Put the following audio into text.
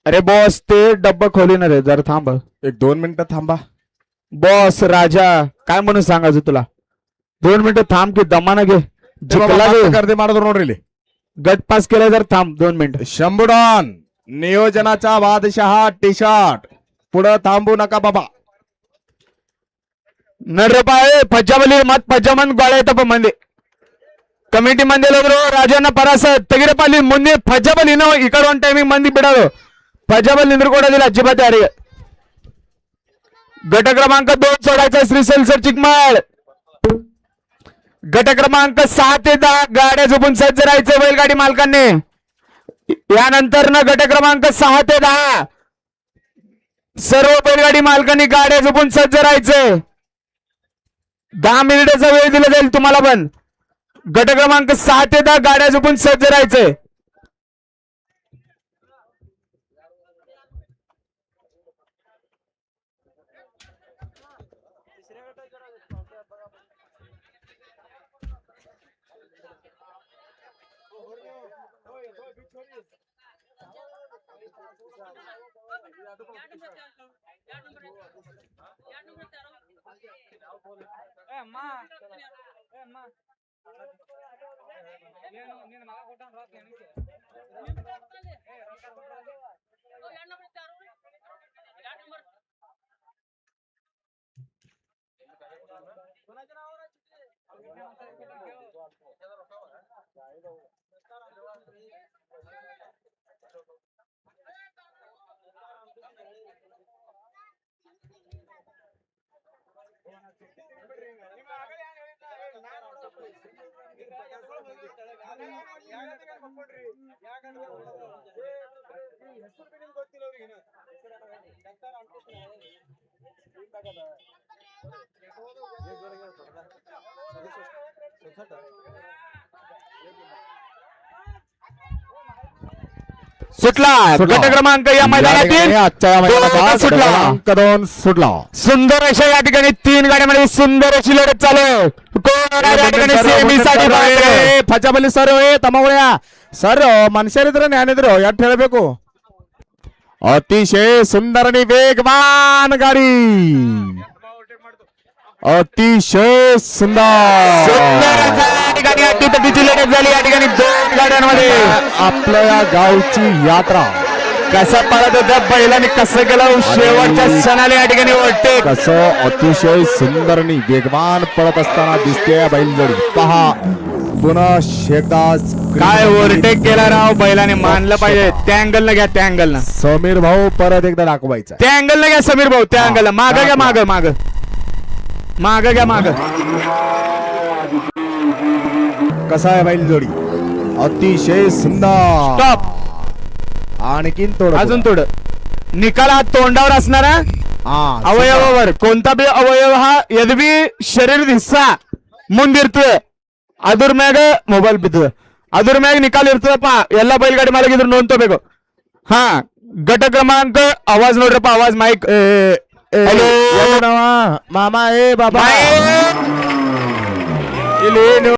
अरे बॉस ते डब्बा खोलीणार आहे जरा थांब. 1-2 मिनिटं थांबा. बॉस राजा काय म्हणून सांगायचं तुला. 2 मिनिटं थांब की दमाना घे. जिंकला गे. गर्दी ಮಾಡೋದು ನೋಡ್ರಿ ಇಲ್ಲಿ. गट पास केला जर थांब 2 मिनिटं. शंभूडॉन नियोजनाचा बादशहा टी शर्ट पुढं थांबू नका बाबा. नरपाळे पज्जाबली मत पज्जामन गोळे तप मंदी ಕಮಿಟಿ ಮಂದಿ ಎಲ್ಲೋದ್ರು ರಾಜಣ್ಣ ಪರಾಸ ತೆಗಿರಪ್ಪಲ್ಲಿ ಮುಂದೆ ಪಜ್ಜಬಲ್ ಇನ್ನೂ ಈ ಕಡೆ ಒಂದು ಟೈಮಿಂಗ್ ಮಂದಿ ಬಿಡೋದು ಪಜ್ಜಬಲ್ ನಿಂದ್ರು ಕೊಡೋದಿಲ್ಲ ಅಜ್ಜಿಬಾತ್ ಯಾರಿಗೆ. गट क्रमांक 2 सोडायचा श्रीसेल सर चिकमाळ. गट क्रमांक 6 ते 10 गाड्या झोपून सज्ज राहायचं बैलगाडी मालकांनी. यानंतर ना गट क्रमांक 6 ते 10 सर्व बैलगाडी मालकांनी गाड्या झोपून सज्ज राहायचे. 10 मिनिटाचा वेळ दिला जाईल तुम्हाला पण. गट क्रमांक 6 ते 10 गाड्या झोपून सज्ज राहायचे. सुटला गट क्रमांक या मैदानातील सुटला. 2 सुटला. सुंदर अशा या ठिकाणी 3 गाड्यांमध्ये सुंदर अशी लढत चालू आहे. कोण या ठिकाणी सेमीसाठी बाहेर? फचाबली सर तमावळ्या सर मनुष्यरित्र ज्ञानेंद्र या ठेळಬೇಕು. अतिशय सुंदर आणि वेगवान गाडी. अतिशय सुंदर ठिकाणी अटीतटीची लढत झाली या ठिकाणी 2 गाड्यांमध्ये. आपल्या या गावची यात्रा कसं पळत होत्या बैलाने कसं केलं शेवटच्या क्षणाला या ठिकाणी वाटते कसं अतिशय सुंदर आणि वेगवान पळत असताना दिसते बैलजोडी. पहा पुन्हा एकदा काय ओव्हरटेक केला राव बैलाने. मानलं पाहिजे. त्या अँगलनं घ्या त्या अँगलनं. समीर भाऊ परत एकदा दाखवायचा. त्या अँगलनं घ्या समीर भाऊ. त्या अँगलनं माग घ्या. माग माग माग घ्या. माग कसा आहे बैलजोडी. अतिशय सुंदर. स्टॉप. आणखीन थोडं अजून थोडं. निकाल हा तोंडावर असणारा ಅವಯವवर कोणता बी अवयव हा यदि शरीर हिस्सा ಮುಂದಿರ್ತದೆ ಅದ್ರ ಮ್ಯಾಗ ಮೊಬೈಲ್ ಬಿದ್ದದೆ. ಅದ್ರ ಮ್ಯಾಗ ನಿಕಾಲ್ ಇರ್ತದಪ್ಪ. ಎಲ್ಲ ಬೈಲ್ಗಾಡಿ ಮಾಲಕಿದ್ರು ನೋಡ್ಕೋಬೇಕು. ಹಾ ಗಟ ಕ್ರಮಾಂಕ आवाज ನೋಡ್ರಪ್ಪ. आवाज ಮೈಕ್. ಮಾಮಾ ಏ ಬಾಬಾ ಇಲ್ಲಿ